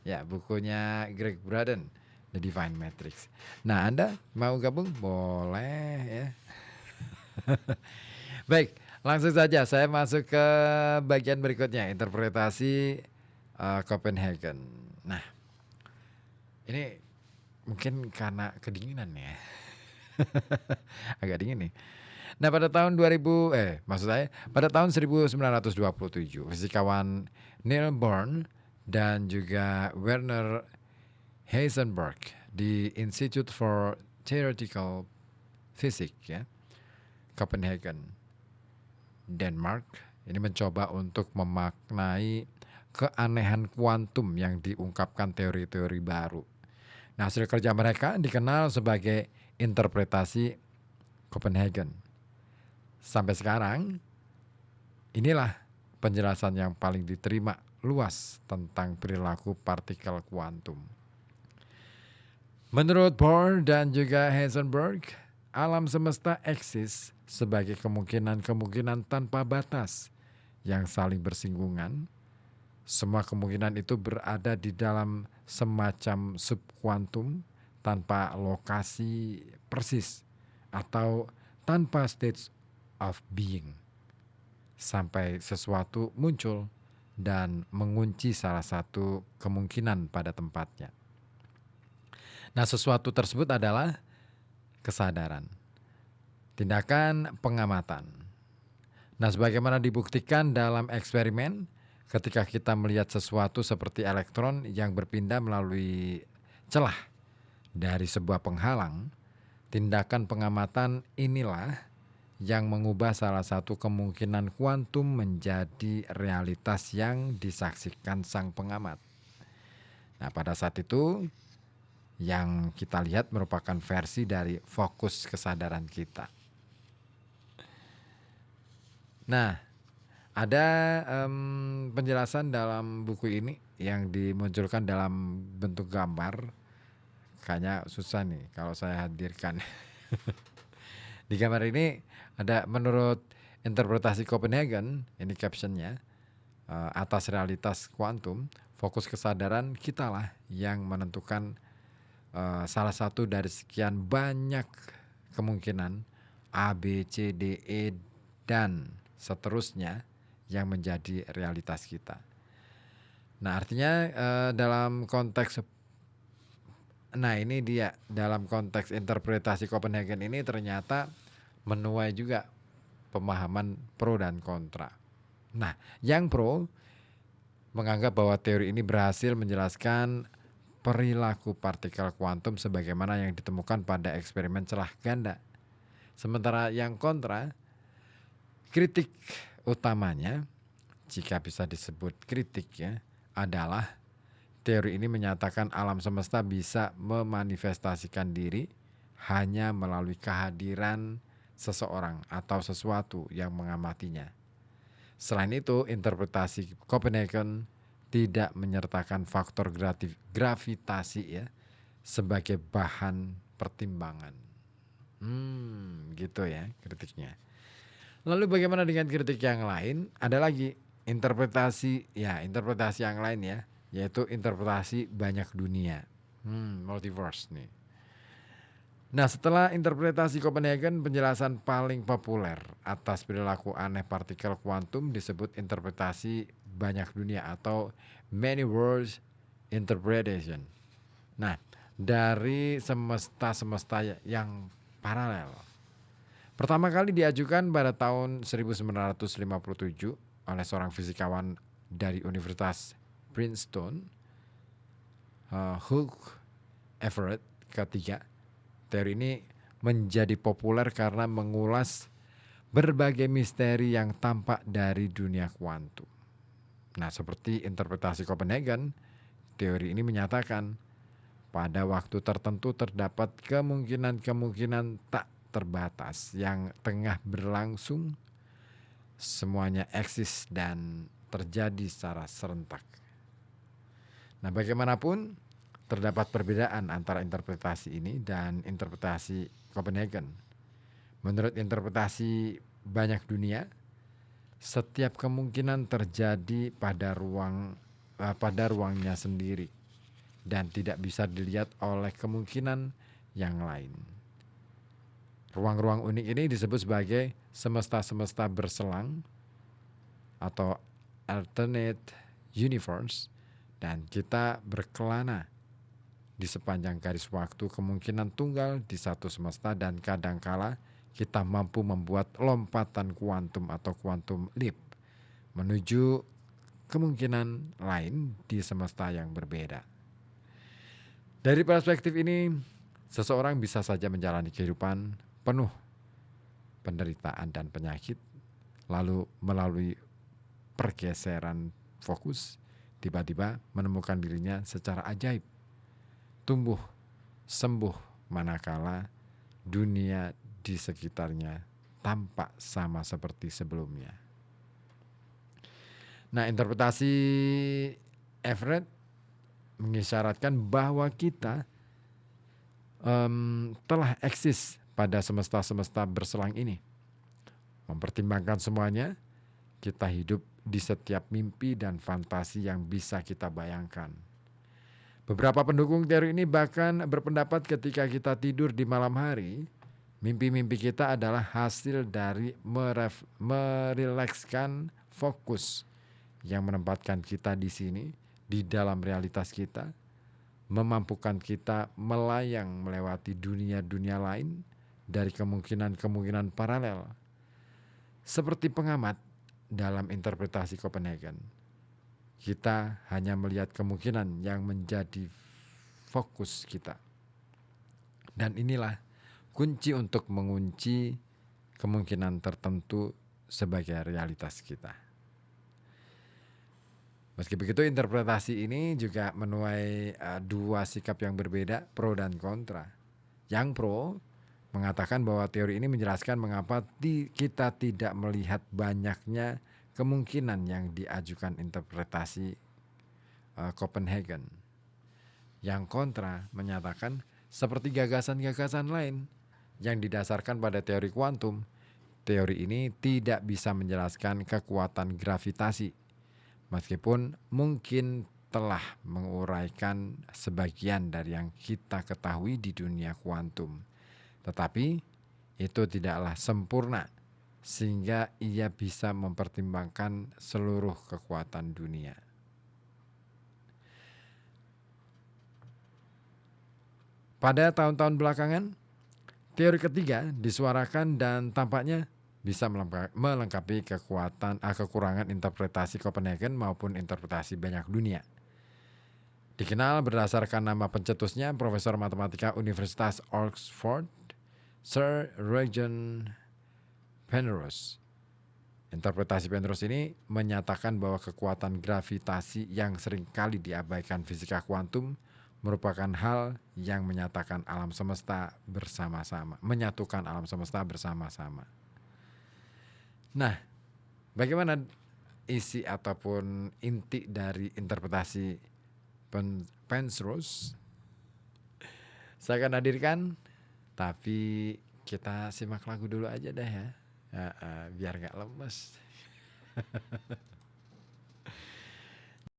Ya, bukunya Greg Braden, The Divine Matrix. Nah, Anda mau gabung? Boleh ya. Baik, langsung saja saya masuk ke bagian berikutnya, interpretasi Copenhagen. Nah, ini mungkin karena kedinginan ya. Agak dingin nih. Nah, pada tahun 2000 maksud saya pada tahun 1927, fisikawan Neil Bohr dan juga Werner Heisenberg di Institute for Theoretical Physics ya, Copenhagen, Denmark, ini mencoba untuk memaknai keanehan kuantum yang diungkapkan teori-teori baru. Nah, hasil kerja mereka dikenal sebagai interpretasi Copenhagen. Sampai sekarang, inilah penjelasan yang paling diterima luas tentang perilaku partikel kuantum. Menurut Bohr dan juga Heisenberg, alam semesta eksis sebagai kemungkinan-kemungkinan tanpa batas yang saling bersinggungan. Semua kemungkinan itu berada di dalam semacam subkuantum tanpa lokasi persis atau tanpa state of being, sampai sesuatu muncul dan mengunci salah satu kemungkinan pada tempatnya. Nah, sesuatu tersebut adalah kesadaran, tindakan pengamatan. Nah, sebagaimana dibuktikan dalam eksperimen, ketika kita melihat sesuatu seperti elektron yang berpindah melalui celah dari sebuah penghalang, tindakan pengamatan inilah yang mengubah salah satu kemungkinan kuantum menjadi realitas yang disaksikan sang pengamat. Nah, pada saat itu yang kita lihat merupakan versi dari fokus kesadaran kita. Nah, ada penjelasan dalam buku ini yang dimunculkan dalam bentuk gambar. Kayaknya susah nih kalau saya hadirkan. Di gambar ini ada menurut interpretasi Copenhagen, ini captionnya, atas realitas kuantum, fokus kesadaran kitalah yang menentukan salah satu dari sekian banyak kemungkinan A, B, C, D, E, dan seterusnya yang menjadi realitas kita. Nah, artinya dalam konteks, nah ini dia, dalam konteks interpretasi Copenhagen ini ternyata menuai juga pemahaman pro dan kontra. Nah, yang pro menganggap bahwa teori ini berhasil menjelaskan perilaku partikel kuantum sebagaimana yang ditemukan pada eksperimen celah ganda. Sementara yang kontra, kritik utamanya, jika bisa disebut kritik ya, adalah teori ini menyatakan alam semesta bisa memanifestasikan diri hanya melalui kehadiran seseorang atau sesuatu yang mengamatinya. Selain itu, interpretasi Copenhagen tidak menyertakan faktor gravitasi ya sebagai bahan pertimbangan. Gitu ya kritiknya. Lalu bagaimana dengan kritik yang lain? Ada lagi interpretasi yang lain ya, yaitu interpretasi banyak dunia. Multiverse nih. Nah, setelah interpretasi Copenhagen, penjelasan paling populer atas perilaku aneh partikel kuantum disebut interpretasi banyak dunia atau many worlds interpretation. Nah, dari semesta-semesta yang paralel. Pertama kali diajukan pada tahun 1957 oleh seorang fisikawan dari Universitas Princeton, Hugh Everett ketiga. Teori ini menjadi populer karena mengulas berbagai misteri yang tampak dari dunia kuantum. Nah, seperti interpretasi Copenhagen, teori ini menyatakan pada waktu tertentu terdapat kemungkinan-kemungkinan tak terbatas yang tengah berlangsung. Semuanya eksis dan terjadi secara serentak. Nah, bagaimanapun terdapat perbedaan antara interpretasi ini dan interpretasi Copenhagen. Menurut interpretasi banyak dunia, setiap kemungkinan terjadi pada ruangnya sendiri. dan tidak bisa dilihat oleh kemungkinan yang lain. Ruang-ruang unik ini disebut sebagai semesta-semesta berselang atau alternate universe, dan kita berkelana di sepanjang garis waktu kemungkinan tunggal di satu semesta, dan kadangkala kita mampu membuat lompatan kuantum atau quantum leap menuju kemungkinan lain di semesta yang berbeda. Dari perspektif ini, seseorang bisa saja menjalani kehidupan penuh penderitaan dan penyakit, lalu melalui pergeseran fokus, tiba-tiba menemukan dirinya secara ajaib, tumbuh, sembuh, manakala dunia di sekitarnya tampak sama seperti sebelumnya. Nah, interpretasi Everett mengisyaratkan bahwa kita telah eksis pada semesta-semesta berselang ini. Mempertimbangkan semuanya, kita hidup di setiap mimpi dan fantasi yang bisa kita bayangkan. Beberapa pendukung teori ini bahkan berpendapat ketika kita tidur di malam hari, mimpi-mimpi kita adalah hasil dari merilekskan fokus yang menempatkan kita di sini, di dalam realitas kita, memampukan kita melayang melewati dunia-dunia lain dari kemungkinan-kemungkinan paralel. Seperti pengamat dalam interpretasi Copenhagen, kita hanya melihat kemungkinan yang menjadi fokus kita. Dan inilah kunci untuk mengunci kemungkinan tertentu sebagai realitas kita. Meski begitu, interpretasi ini juga menuai dua sikap yang berbeda, pro dan kontra. Yang pro mengatakan bahwa teori ini menjelaskan mengapa kita tidak melihat banyaknya kemungkinan yang diajukan interpretasi Copenhagen. Yang kontra menyatakan seperti gagasan-gagasan lain yang didasarkan pada teori kuantum, teori ini tidak bisa menjelaskan kekuatan gravitasi, meskipun mungkin telah menguraikan sebagian dari yang kita ketahui di dunia kuantum. Tetapi itu tidaklah sempurna sehingga ia bisa mempertimbangkan seluruh kekuatan dunia. Pada tahun-tahun belakangan, teori ketiga disuarakan dan tampaknya bisa melengkapi kekurangan interpretasi Copenhagen maupun interpretasi banyak dunia. Dikenal berdasarkan nama pencetusnya, Profesor Matematika Universitas Oxford, Sir Regent Penrose. Interpretasi Penrose ini menyatakan bahwa kekuatan gravitasi yang seringkali diabaikan fisika kuantum merupakan hal yang menyatakan alam semesta bersama-sama, menyatukan alam semesta bersama-sama. Nah, bagaimana isi ataupun inti dari interpretasi Penrose? Saya akan hadirkan, tapi kita simak lagu dulu aja deh ya, biar gak lemes.